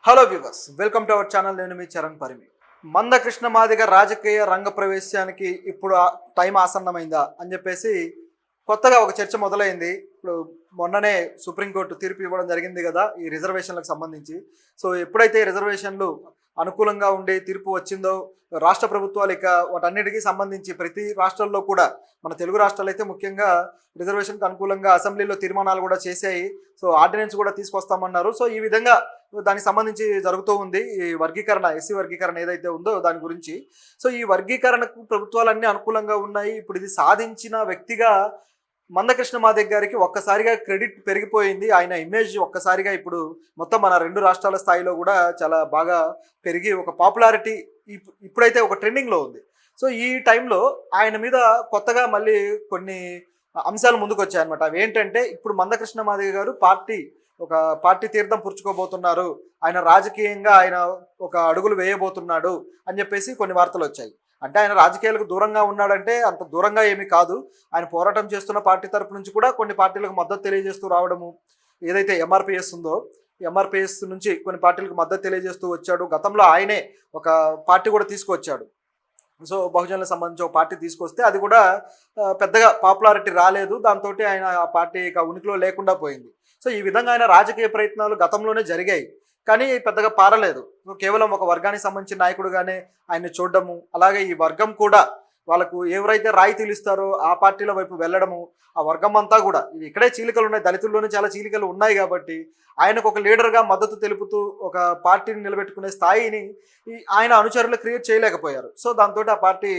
Hello viewers, welcome to our channel. నేను మీ చరణ్ పరిమి. మందకృష్ణ మాదిగ రాజకీయ రంగ ప్రవేశానికి ఇప్పుడు టైం ఆసన్నమైందా అని చెప్పేసి కొత్తగా ఒక చర్చ మొదలైంది. ఇప్పుడు మొన్ననే సుప్రీంకోర్టు తీర్పు ఇవ్వడం జరిగింది కదా ఈ రిజర్వేషన్లకు సంబంధించి. సో ఎప్పుడైతే రిజర్వేషన్లు అనుకూలంగా ఉండే తీర్పు వచ్చిందో రాష్ట్ర ప్రభుత్వాలు ఇక వాటన్నిటికీ సంబంధించి ప్రతి రాష్ట్రాల్లో కూడా మన తెలుగు రాష్ట్రాలు అయితే ముఖ్యంగా రిజర్వేషన్కి అనుకూలంగా అసెంబ్లీలో తీర్మానాలు కూడా చేశాయి. సో ఆర్డినెన్స్ కూడా తీసుకొస్తామన్నారు. సో ఈ విధంగా దానికి సంబంధించి జరుగుతూ ఉంది ఈ వర్గీకరణ, ఎస్సీ వర్గీకరణ ఏదైతే ఉందో దాని గురించి. సో ఈ వర్గీకరణకు ప్రభుత్వాలన్నీ అనుకూలంగా ఉన్నాయి. ఇప్పుడు ఇది సాధించిన వ్యక్తిగా మందకృష్ణ మాదిగ గారికి ఒక్కసారిగా క్రెడిట్ పెరిగిపోయింది. ఆయన ఇమేజ్ ఒక్కసారిగా ఇప్పుడు మొత్తం మన రెండు రాష్ట్రాల స్థాయిలో కూడా చాలా బాగా పెరిగి ఒక పాపులారిటీ ఇప్పుడైతే ఒక ట్రెండింగ్లో ఉంది. సో ఈ టైంలో ఆయన మీద కొత్తగా మళ్ళీ కొన్ని అంశాలు ముందుకు వచ్చాయన్నమాట. అవి ఏంటంటే, ఇప్పుడు మందకృష్ణ మాదిగ గారు ఒక పార్టీ తీర్థం పుచ్చుకోబోతున్నారు, ఆయన రాజకీయంగా ఆయన ఒక అడుగులు వేయబోతున్నాడు అని చెప్పేసి కొన్ని వార్తలు వచ్చాయి. అంటే ఆయన రాజకీయాలకు దూరంగా ఉన్నాడంటే అంత దూరంగా ఏమీ కాదు. ఆయన పోరాటం చేస్తున్న పార్టీ తరపు నుంచి కూడా కొన్ని పార్టీలకు మద్దతు తెలియజేస్తూ రావడము, ఏదైతే ఎంఆర్పిఎస్ ఉందో ఎంఆర్పిఎస్ నుంచి కొన్ని పార్టీలకు మద్దతు తెలియజేస్తూ వచ్చాడు. గతంలో ఆయనే ఒక పార్టీ కూడా తీసుకొచ్చాడు. సో బహుజనులకు సంబంధించి ఒక పార్టీ తీసుకొస్తే అది కూడా పెద్దగా పాపులారిటీ రాలేదు. దాంతో ఆయన ఆ పార్టీ ఇక ఉనికిలో లేకుండా పోయింది. సో ఈ విధంగా ఆయన రాజకీయ ప్రయత్నాలు గతంలోనే జరిగాయి, కానీ పెద్దగా పారలేదు. కేవలం ఒక వర్గానికి సంబంధించిన నాయకుడుగానే ఆయన్ని చూడడము, అలాగే ఈ వర్గం కూడా వాళ్ళకు ఎవరైతే రాయితీలు ఇస్తారో ఆ పార్టీల వైపు వెళ్ళడము, ఆ వర్గం అంతా కూడా ఇది ఇక్కడే చీలికలు ఉన్నాయి, దళితుల్లోనే చాలా చీలికలు ఉన్నాయి కాబట్టి ఆయనకు ఒక లీడర్గా మద్దతు తెలుపుతూ ఒక పార్టీని నిలబెట్టుకునే స్థాయిని ఆయన అనుచరులు క్రియేట్ చేయలేకపోయారు. సో దాంతో ఆ పార్టీ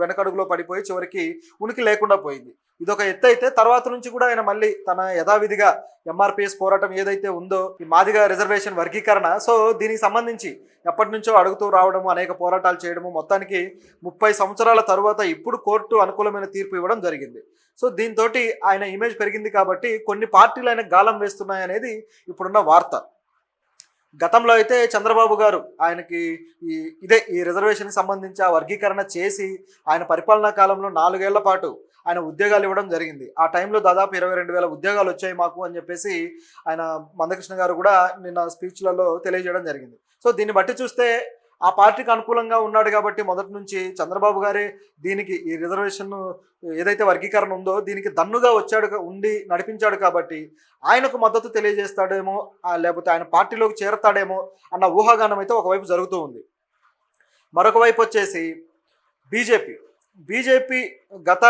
వెనకడుగులో పడిపోయి చివరికి ఉనికి లేకుండా పోయింది. ఇదొక ఎత్తు అయితే తర్వాత నుంచి కూడా ఆయన మళ్ళీ తన యథావిధిగా ఎంఆర్పిఎస్ పోరాటం ఏదైతే ఉందో ఈ మాదిగ రిజర్వేషన్ వర్గీకరణ, సో దీనికి సంబంధించి ఎప్పటి నుంచో అడుగుతూ రావడము, అనేక పోరాటాలు చేయడము, మొత్తానికి 30 సంవత్సరాల తరువాత ఇప్పుడు కోర్టు అనుకూలమైన తీర్పు ఇవ్వడం జరిగింది. సో దీంతో ఆయన ఇమేజ్ పెరిగింది కాబట్టి కొన్ని పార్టీలు ఆయన గాలం వేస్తున్నాయనేది ఇప్పుడున్న వార్త. గతంలో అయితే చంద్రబాబు గారు ఆయనకి ఈ రిజర్వేషన్కి సంబంధించి ఆ వర్గీకరణ చేసి ఆయన పరిపాలనా కాలంలో 4 ఏళ్ల పాటు ఆయన ఉద్యోగాలు ఇవ్వడం జరిగింది. ఆ టైంలో దాదాపు 22,000 ఉద్యోగాలు వచ్చాయి మాకు అని చెప్పేసి ఆయన మందకృష్ణ గారు కూడా నిన్న స్పీచ్లలో తెలియజేయడం జరిగింది. సో దీన్ని బట్టి చూస్తే ఆ పార్టీకి అనుకూలంగా ఉన్నాడు కాబట్టి మొదటి నుంచి చంద్రబాబు గారే దీనికి ఈ రిజర్వేషన్ ఏదైతే వర్గీకరణ ఉందో దీనికి దన్నుగా ఉండి నడిపించాడు కాబట్టి ఆయనకు మద్దతు తెలియజేస్తాడేమో, లేకపోతే ఆయన పార్టీలోకి చేరతాడేమో అన్న ఊహాగానం అయితే ఒకవైపు జరుగుతూ ఉంది. మరొక వైపు వచ్చేసి బీజేపీ గత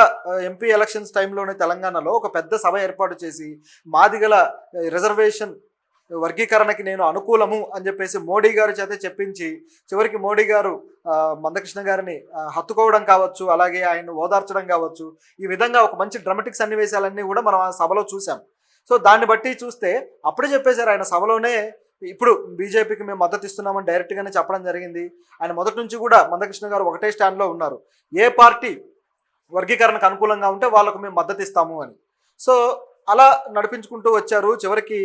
ఎంపీ ఎలక్షన్స్ టైంలోనే తెలంగాణలో ఒక పెద్ద సభ ఏర్పాటు చేసి మాదిగల రిజర్వేషన్ వర్గీకరణకి నేను అనుకూలము అని చెప్పేసి మోడీ గారి చేత చెప్పించి చివరికి మోడీ గారు మందకృష్ణ గారిని హత్తుకోవడం కావచ్చు, అలాగే ఆయన ఓదార్చడం కావచ్చు, ఈ విధంగా ఒక మంచి డ్రామాటిక్ సన్నివేశాలన్నీ కూడా మనం ఆ సభలో చూసాం. సో దాన్ని బట్టి చూస్తే అప్పుడే చెప్పేశారు ఆయన సభలోనే, ఇప్పుడు బీజేపీకి మేము మద్దతు ఇస్తున్నామని డైరెక్ట్గానే చెప్పడం జరిగింది. ఆయన మొదటి నుంచి కూడా మందకృష్ణ గారు ఒకటే స్టాండ్లో ఉన్నారు, ఏ పార్టీ వర్గీకరణకు అనుకూలంగా ఉంటే వాళ్ళకు మేము మద్దతు ఇస్తాము అని. సో అలా నడిపించుకుంటూ వచ్చారు. చివరికి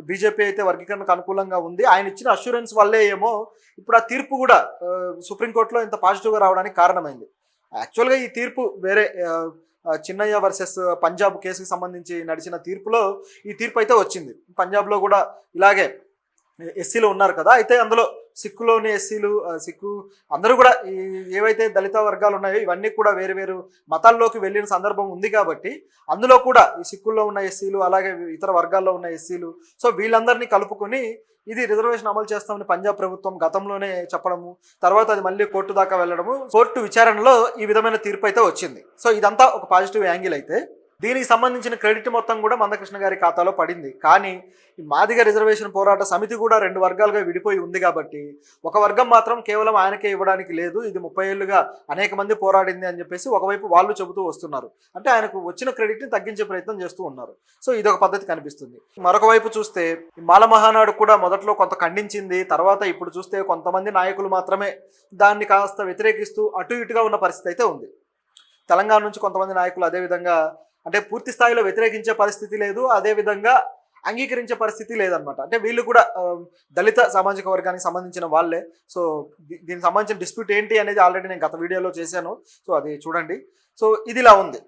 బీజేపీ అయితే వర్గీకరణకు అనుకూలంగా ఉంది. ఆయన ఇచ్చిన అష్యూరెన్స్ వల్లే ఏమో ఇప్పుడు ఆ తీర్పు కూడా సుప్రీంకోర్టులో ఇంత పాజిటివ్గా రావడానికి కారణమైంది. యాక్చువల్గా ఈ తీర్పు వేరే చిన్నయ్య వర్సెస్ పంజాబ్ కేసుకి సంబంధించి నడిచిన తీర్పులో ఈ తీర్పు అయితే వచ్చింది. పంజాబ్లో కూడా ఇలాగే ఎస్సీలు ఉన్నారు కదా, అయితే అందులో సిక్కులోని ఎస్సీలు సిక్కు అందరూ కూడా ఏవైతే దళిత వర్గాలు ఉన్నాయో ఇవన్నీ కూడా వేరు వేరు మతాల్లోకి వెళ్ళిన సందర్భం ఉంది కాబట్టి అందులో కూడా ఈ సిక్కుల్లో ఉన్న ఎస్సీలు, అలాగే ఇతర వర్గాల్లో ఉన్న ఎస్సీలు, సో వీళ్ళందరినీ కలుపుకొని ఇది రిజర్వేషన్ అమలు చేస్తామని పంజాబ్ ప్రభుత్వం గతంలోనే చెప్పడము, తర్వాత అది మళ్ళీ కోర్టు దాకా వెళ్ళడము, కోర్టు విచారణలో ఈ విధమైన తీర్పు అయితే వచ్చింది. సో ఇదంతా ఒక పాజిటివ్ యాంగిల్ అయితే దీనికి సంబంధించిన క్రెడిట్ మొత్తం కూడా మందకృష్ణ గారి ఖాతాలో పడింది. కానీ ఈ మాదిగ రిజర్వేషన్ పోరాట సమితి కూడా 2 వర్గాలుగా విడిపోయి ఉంది కాబట్టి ఒక వర్గం మాత్రం కేవలం ఆయనకే ఇవ్వడానికి లేదు, ఇది 30 ఏళ్ళుగా అనేక మంది పోరాడింది అని చెప్పేసి ఒకవైపు వాళ్ళు చెబుతూ వస్తున్నారు. అంటే ఆయనకు వచ్చిన క్రెడిట్ని తగ్గించే ప్రయత్నం చేస్తూ ఉన్నారు. సో ఇదొక పద్ధతి కనిపిస్తుంది. మరొక వైపు చూస్తే మాల మహానాడు కూడా మొదట్లో కొంత ఖండించింది, తర్వాత ఇప్పుడు చూస్తే కొంతమంది నాయకులు మాత్రమే దాన్ని కాస్త వ్యతిరేకిస్తూ అటు ఇటుగా ఉన్న పరిస్థితి అయితే ఉంది. తెలంగాణ నుంచి కొంతమంది నాయకులు అదేవిధంగా అంటే పూర్తి స్థాయిలో వ్యతిరేకించే పరిస్థితి లేదు, అదేవిధంగా అంగీకరించే పరిస్థితి లేదనమాట. అంటే వీళ్ళు కూడా దళిత సామాజిక వర్గానికి సంబంధించిన వాళ్ళే. సో దీనికి సంబంధించిన డిస్ప్యూట్ ఏంటి అనేది ఆల్రెడీ నేను గత వీడియోలో చేశాను, సో అది చూడండి. సో ఇది ఇలా ఉంది.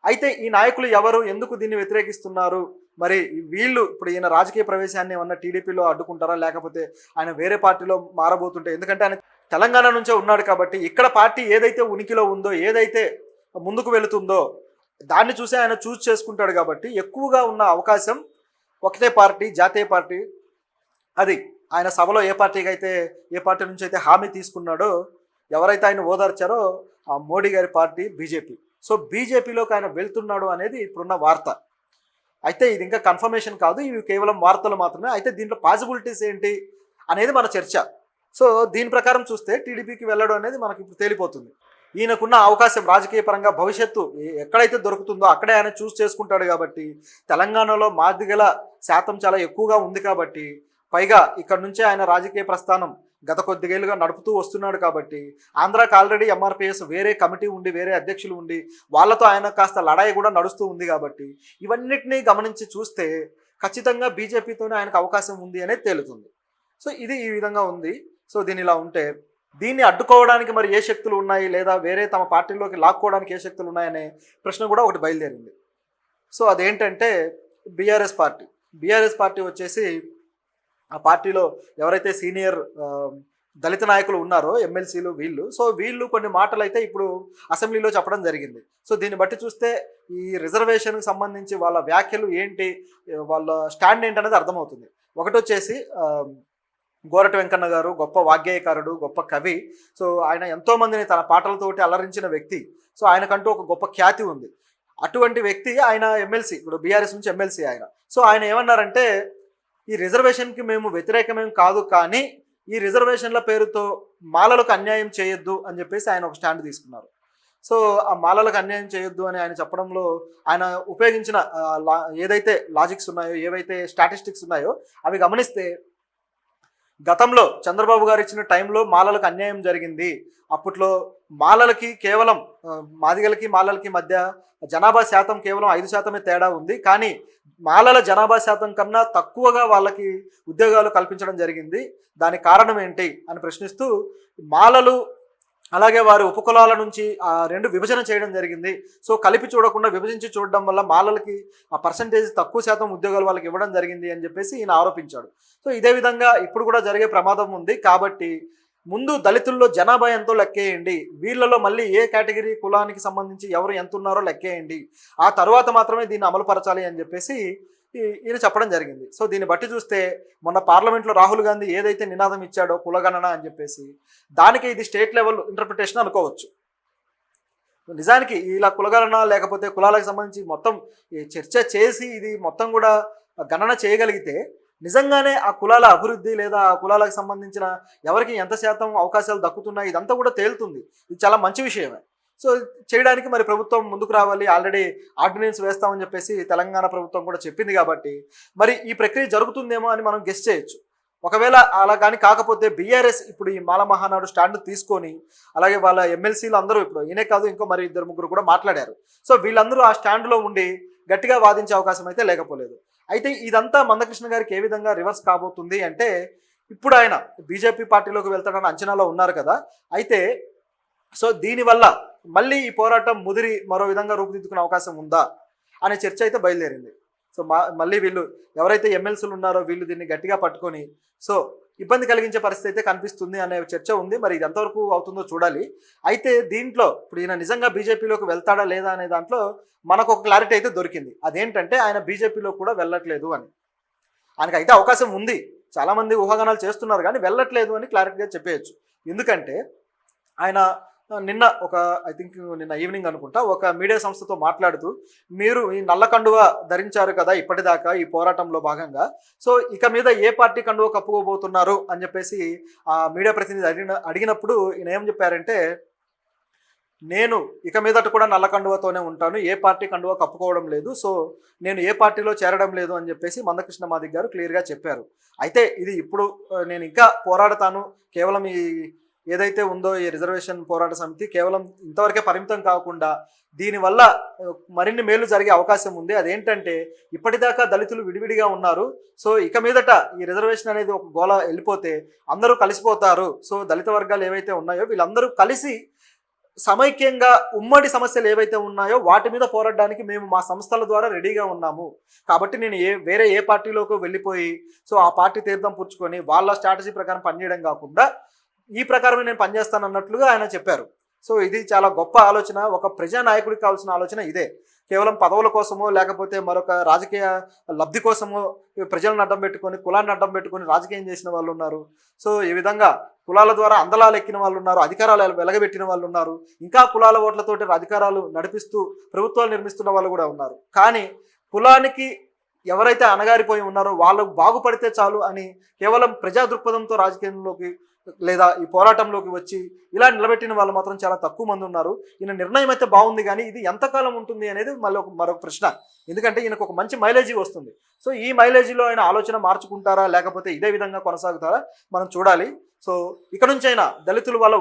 అయితే ఈ నాయకులు ఎవరు, ఎందుకు దీన్ని వ్యతిరేకిస్తున్నారు మరి వీళ్ళు ఇప్పుడు ఈయన రాజకీయ ప్రవేశాన్ని ఏమన్నా టీడీపీలో అడ్డుకుంటారా, లేకపోతే ఆయన వేరే పార్టీలో మారబోతుంటే, ఎందుకంటే ఆయన తెలంగాణ నుంచే ఉన్నాడు కాబట్టి ఇక్కడ పార్టీ ఏదైతే ఉనికిలో ఉందో, ఏదైతే ముందుకు వెళుతుందో దాన్ని చూసి ఆయన చూస్ చేసుకుంటాడు కాబట్టి ఎక్కువగా ఉన్న అవకాశం ఒకటే పార్టీ, జాతీయ పార్టీ. అది ఆయన సభలో ఏ పార్టీ నుంచి అయితే హామీ తీసుకున్నాడో, ఎవరైతే ఆయన ఓదార్చారో ఆ మోడీ గారి పార్టీ బీజేపీ. సో బీజేపీలోకి ఆయన వెళ్తున్నాడు అనేది ఇప్పుడున్న వార్త. అయితే ఇది ఇంకా కన్ఫర్మేషన్ కాదు, ఇవి కేవలం వార్తలు మాత్రమే. అయితే దీంట్లో పాసిబిలిటీస్ ఏంటి అనేది మన చర్చ. సో దీని ప్రకారం చూస్తే టీడీపీకి వెళ్ళడం అనేది మనకి ఇప్పుడు తేలిపోతుంది. ఈయనకున్న అవకాశం రాజకీయ పరంగా భవిష్యత్తు ఎక్కడైతే దొరుకుతుందో అక్కడే ఆయన చూస్ చేసుకుంటాడు కాబట్టి, తెలంగాణలో మాదిగల శాతం చాలా ఎక్కువగా ఉంది కాబట్టి, పైగా ఇక్కడ నుంచే ఆయన రాజకీయ ప్రస్థానం గత కొద్దిగేళ్ళుగా నడుపుతూ వస్తున్నాడు కాబట్టి, ఆంధ్రాకి ఆల్రెడీ ఎంఆర్పిఎస్ వేరే కమిటీ ఉండి, వేరే అధ్యక్షులు ఉండి, వాళ్ళతో ఆయన కాస్త లడాయి కూడా నడుస్తూ ఉంది కాబట్టి, ఇవన్నిటినీ గమనించి చూస్తే ఖచ్చితంగా బీజేపీతోనే ఆయనకు అవకాశం ఉంది అనేది తేలుతుంది. సో ఇది ఈ విధంగా ఉంది. సో దీని ఇలా ఉంటే దీన్ని అడ్డుకోవడానికి మరి ఏ శక్తులు ఉన్నాయి, లేదా వేరే తమ పార్టీలోకి లాక్కోవడానికి ఏ శక్తులు ఉన్నాయనే ప్రశ్న కూడా ఒకటి బయలుదేరింది. సో అదేంటంటే బీఆర్ఎస్ పార్టీ వచ్చేసి ఆ పార్టీలో ఎవరైతే సీనియర్ దళిత నాయకులు ఉన్నారో, ఎమ్మెల్సీలు వీళ్ళు కొన్ని మాటలు అయితే ఇప్పుడు అసెంబ్లీలో చెప్పడం జరిగింది. సో దీన్ని బట్టి చూస్తే ఈ రిజర్వేషన్కి సంబంధించి వాళ్ళ వ్యాఖ్యలు ఏంటి, వాళ్ళ స్టాండ్ ఏంటనేది అర్థమవుతుంది. ఒకటి వచ్చేసి గోరటి వెంకన్న గారు గొప్ప వాగ్గేయకారుడు, గొప్ప కవి. సో ఆయన ఎంతోమందిని తన పాటలతోటి అలరించిన వ్యక్తి. సో ఆయనకంటూ ఒక గొప్ప ఖ్యాతి ఉంది. అటువంటి వ్యక్తి ఆయన ఎమ్మెల్సీ, ఇప్పుడు బీఆర్ఎస్ నుంచి ఎమ్మెల్సీ ఆయన. సో ఆయన ఏమన్నారంటే, ఈ రిజర్వేషన్కి మేము వ్యతిరేకమేం కాదు, కానీ ఈ రిజర్వేషన్ల పేరుతో మాలలకు అన్యాయం చేయొద్దు అని చెప్పేసి ఆయన ఒక స్టాండ్ తీసుకున్నారు. సో ఆ మాలలకు అన్యాయం చేయొద్దు అని ఆయన చెప్పడంలో ఆయన ఉపయోగించిన ఏదైతే లాజిక్స్ ఉన్నాయో, ఏవైతే స్టాటిస్టిక్స్ ఉన్నాయో అవి గమనిస్తే, గతంలో చంద్రబాబు గారు ఇచ్చిన టైంలో మాలలకు అన్యాయం జరిగింది. అప్పట్లో మాలలకి కేవలం మాదిగలకి మధ్య జనాభా శాతం కేవలం 5% తేడా ఉంది, కానీ మాలల జనాభా శాతం కన్నా తక్కువగా వాళ్ళకి ఉద్యోగాలు కల్పించడం జరిగింది. దానికి కారణం ఏంటి అని ప్రశ్నిస్తూ, మాలలు అలాగే వారి ఉపకులాల నుంచి రెండు విభజన చేయడం జరిగింది. సో కలిపి చూడకుండా విభజించి చూడడం వల్ల మాలలకి ఆ పర్సంటేజ్ తక్కువ శాతం ఉద్యోగాలు వాళ్ళకి ఇవ్వడం జరిగింది అని చెప్పేసి ఈయన ఆరోపించాడు. సో ఇదే విధంగా ఇప్పుడు కూడా జరిగే ప్రమాదం ఉంది కాబట్టి ముందు దళితుల్లో జనాభా ఎంతో లెక్కేయండి, వీళ్ళలో మళ్ళీ ఏ కేటగిరీ కులానికి సంబంధించి ఎవరు ఎంత ఉన్నారో లెక్కేయండి, ఆ తర్వాత మాత్రమే దీన్ని అమలుపరచాలి అని చెప్పేసి ఈయన చెప్పడం జరిగింది. సో దీన్ని బట్టి చూస్తే మొన్న పార్లమెంట్లో రాహుల్ గాంధీ ఏదైతే నినాదం ఇచ్చాడో కులగణన అని చెప్పేసి, దానికి ఇది స్టేట్ లెవెల్ ఇంటర్ప్రిటేషన్ అనుకోవచ్చు. నిజానికి ఇలా కులగణన లేకపోతే కులాలకు సంబంధించి మొత్తం చర్చ చేసి ఇది మొత్తం కూడా గణన చేయగలిగితే నిజంగానే ఆ కులాల అభివృద్ధి లేదా ఆ కులాలకు సంబంధించిన ఎవరికి ఎంత శాతం అవకాశాలు దక్కుతున్నాయి ఇదంతా కూడా తేలుతుంది. ఇది చాలా మంచి విషయమే. సో చేయడానికి మరి ప్రభుత్వం ముందుకు రావాలి. ఆల్రెడీ ఆర్డినెన్స్ వేస్తామని చెప్పేసి తెలంగాణ ప్రభుత్వం కూడా చెప్పింది కాబట్టి మరి ఈ ప్రక్రియ జరుగుతుందేమో అని మనం గెస్ చేయొచ్చు. ఒకవేళ అలా కానీ కాకపోతే బీఆర్ఎస్ ఇప్పుడు ఈ మాల మహానాడు స్టాండ్ తీసుకొని, అలాగే వాళ్ళ ఎమ్మెల్సీలు అందరూ, ఇప్పుడు ఈయనే కాదు ఇంకో మరి 2-3 కూడా మాట్లాడారు. సో వీళ్ళందరూ ఆ స్టాండ్లో ఉండి గట్టిగా వాదించే అవకాశం అయితే లేకపోలేదు. అయితే ఇదంతా మందకృష్ణ గారికి ఏ విధంగా రివర్స్ కాబోతుంది అంటే, ఇప్పుడు ఆయన బీజేపీ పార్టీలోకి వెళ్తాడన్న అంచనాలో ఉన్నారు కదా. అయితే సో దీనివల్ల మళ్ళీ ఈ పోరాటం ముదిరి మరో విధంగా రూపుదిద్దుకునే అవకాశం ఉందా అనే చర్చ అయితే బయలుదేరింది. సో మళ్ళీ వీళ్ళు ఎవరైతే ఎమ్మెల్సీలు ఉన్నారో వీళ్ళు దీన్ని గట్టిగా పట్టుకొని సో ఇబ్బంది కలిగించే పరిస్థితి అయితే కనిపిస్తుంది అనే చర్చ ఉంది. మరి ఇది ఎంతవరకు అవుతుందో చూడాలి. అయితే దీంట్లో ఇప్పుడు ఈయన నిజంగా బీజేపీలోకి వెళ్తాడా లేదా అనే దాంట్లో మనకు ఒక క్లారిటీ అయితే దొరికింది. అదేంటంటే ఆయన బీజేపీలో కూడా వెళ్ళట్లేదు అని. ఆయనకు అయితే అవకాశం ఉంది, చాలామంది ఊహాగానాలు చేస్తున్నారు, కానీ వెళ్ళట్లేదు అని క్లారిటీగా చెప్పేయచ్చు. ఎందుకంటే ఆయన నిన్న నిన్న ఈవినింగ్ అనుకుంటా ఒక మీడియా సంస్థతో మాట్లాడుతూ, మీరు ఈ నల్ల కండువ ధరించారు కదా ఇప్పటిదాకా ఈ పోరాటంలో భాగంగా, సో ఇక మీద ఏ పార్టీ కండువ కప్పుకోబోతున్నారు అని చెప్పేసి ఆ మీడియా ప్రతినిధి అడిగినప్పుడు ఈయన ఏం చెప్పారంటే, నేను ఇక మీదట కూడా నల్ల కండువతోనే ఉంటాను, ఏ పార్టీ కండువ కప్పుకోవడం లేదు, సో నేను ఏ పార్టీలో చేరడం లేదు అని చెప్పేసి మందకృష్ణ మాదిగ గారు క్లియర్గా చెప్పారు. అయితే ఇది ఇప్పుడు నేను ఇంకా పోరాడతాను, కేవలం ఈ ఏదైతే ఉందో ఈ రిజర్వేషన్ పోరాట సమితి కేవలం ఇంతవరకే పరిమితం కాకుండా దీనివల్ల మరిన్ని మేలు జరిగే అవకాశం ఉంది. అదేంటంటే ఇప్పటిదాకా దళితులు విడివిడిగా ఉన్నారు, సో ఇక మీదట ఈ రిజర్వేషన్ అనేది ఒక గోళ వెళ్ళిపోతే అందరూ కలిసిపోతారు. సో దళిత వర్గాలు ఏవైతే ఉన్నాయో వీళ్ళందరూ కలిసి సమైక్యంగా ఉమ్మడి సమస్యలు ఏవైతే ఉన్నాయో వాటి మీద పోరాడడానికి మేము మా సంస్థల ద్వారా రెడీగా ఉన్నాము. కాబట్టి నేను వేరే ఏ పార్టీలోకి వెళ్ళిపోయి సో ఆ పార్టీ తీర్థం పుచ్చుకొని వాళ్ళ స్ట్రాటజీ ప్రకారం పనిచేయడం కాకుండా ఈ ప్రకారమే నేను పనిచేస్తాను అన్నట్లుగా ఆయన చెప్పారు. సో ఇది చాలా గొప్ప ఆలోచన. ఒక ప్రజానాయకుడికి కావాల్సిన ఆలోచన ఇదే. కేవలం పదవుల కోసమో లేకపోతే మరొక రాజకీయ లబ్ధి కోసమో ప్రజలను అడ్డం పెట్టుకొని, కులాన్ని అడ్డం పెట్టుకొని రాజకీయం చేసిన వాళ్ళు ఉన్నారు. సో ఈ విధంగా కులాల ద్వారా అందలాలు ఎక్కిన వాళ్ళు ఉన్నారు, అధికారాలు వెలగబెట్టిన వాళ్ళు ఉన్నారు, ఇంకా కులాల ఓట్లతోటి అధికారాలు నడిపిస్తూ ప్రభుత్వాలు నిర్మిస్తున్న వాళ్ళు కూడా ఉన్నారు. కానీ కులానికి ఎవరైతే అణగారిపోయి ఉన్నారో వాళ్ళు బాగుపడితే చాలు అని కేవలం ప్రజా దృక్పథంతో రాజకీయంలోకి లేదా ఈ పోరాటంలోకి వచ్చి ఇలా నిలబెట్టిన వాళ్ళు మాత్రం చాలా తక్కువ మంది ఉన్నారు. ఈయన నిర్ణయం అయితే బాగుంది, కానీ ఇది ఎంతకాలం ఉంటుంది అనేది మరొక ప్రశ్న. ఎందుకంటే ఈయనకు ఒక మంచి మైలేజీ వస్తుంది. సో ఈ మైలేజీలో ఆయన ఆలోచన మార్చుకుంటారా లేకపోతే ఇదే విధంగా కొనసాగుతారా మనం చూడాలి. సో ఇక నుంచి అయినా దళితులు వాళ్ళ